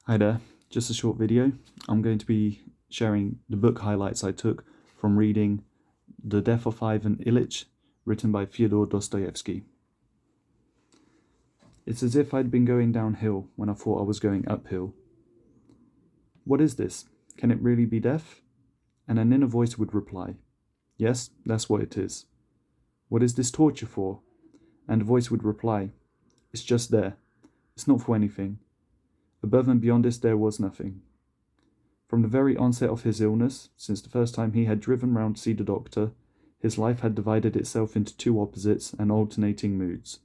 Hi there, just a short video. I'm going to be sharing the book highlights I took from reading The Death of Ivan Ilyich, written by Fyodor Dostoevsky. It's as if I'd been going downhill when I thought I was going uphill. What is this? Can it really be death? And an inner voice would reply, yes, that's what it is. What is this torture for? And the voice would reply, it's just there. It's not for anything. Above and beyond this there was nothing. From the very onset of his illness, since the first time he had driven round to see the doctor, his life had divided itself into two opposites and alternating moods,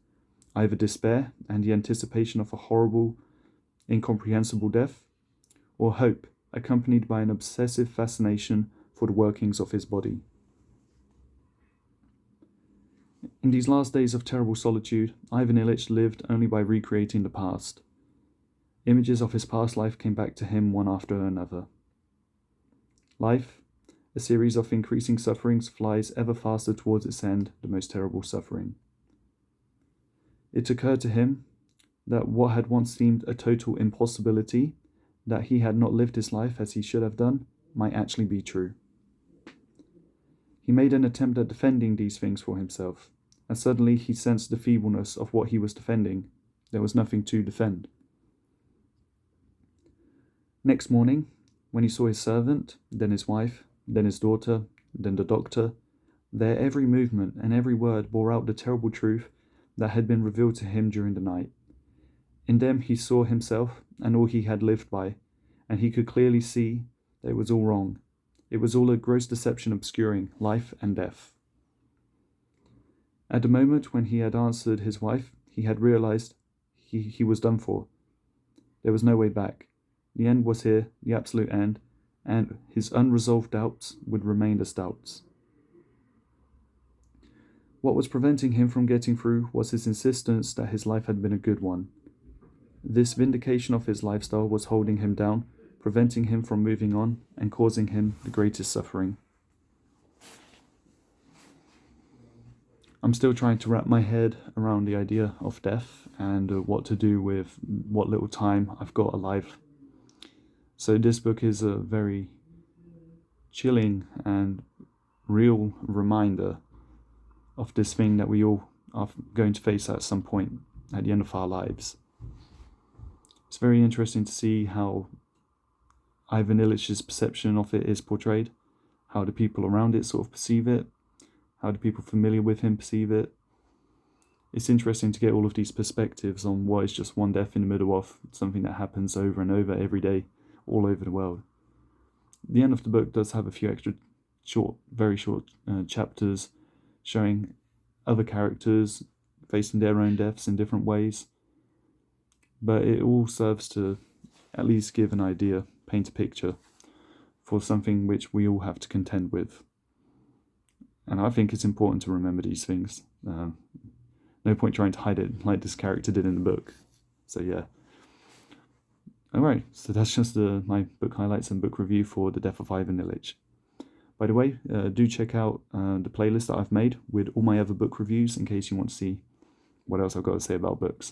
either despair and the anticipation of a horrible, incomprehensible death, or hope, accompanied by an obsessive fascination for the workings of his body. In these last days of terrible solitude, Ivan Ilyich lived only by recreating the past. Images of his past life came back to him one after another. Life, a series of increasing sufferings, flies ever faster towards its end, the most terrible suffering. It occurred to him that what had once seemed a total impossibility, that he had not lived his life as he should have done, might actually be true. He made an attempt at defending these things for himself, and suddenly he sensed the feebleness of what he was defending. There was nothing to defend. Next morning, when he saw his servant, then his wife, then his daughter, then the doctor, their every movement and every word bore out the terrible truth that had been revealed to him during the night. In them he saw himself and all he had lived by, and he could clearly see that it was all wrong. It was all a gross deception obscuring life and death. At the moment when he had answered his wife, he had realized he was done for. There was no way back. The end was here, the absolute end, and his unresolved doubts would remain as doubts. What was preventing him from getting through was his insistence that his life had been a good one. This vindication of his lifestyle was holding him down, preventing him from moving on, and causing him the greatest suffering. I'm still trying to wrap my head around the idea of death and what to do with what little time I've got alive. So this book is a very chilling and real reminder of this thing that we all are going to face at some point at the end of our lives. It's very interesting to see how Ivan Ilyich's perception of it is portrayed, how the people around it sort of perceive it, how the people familiar with him perceive it. It's interesting to get all of these perspectives on what is just one death in the middle of something that happens over and over every day, all over the world. The end of the book does have a few extra very short chapters showing other characters facing their own deaths in different ways, but it all serves to at least give an idea, paint a picture for something which we all have to contend with. And I think it's important to remember these things. No point trying to hide it like this character did in the book. So yeah. Alright, so that's just my book highlights and book review for The Death of Ivan Ilyich. By the way, do check out the playlist that I've made with all my other book reviews in case you want to see what else I've got to say about books.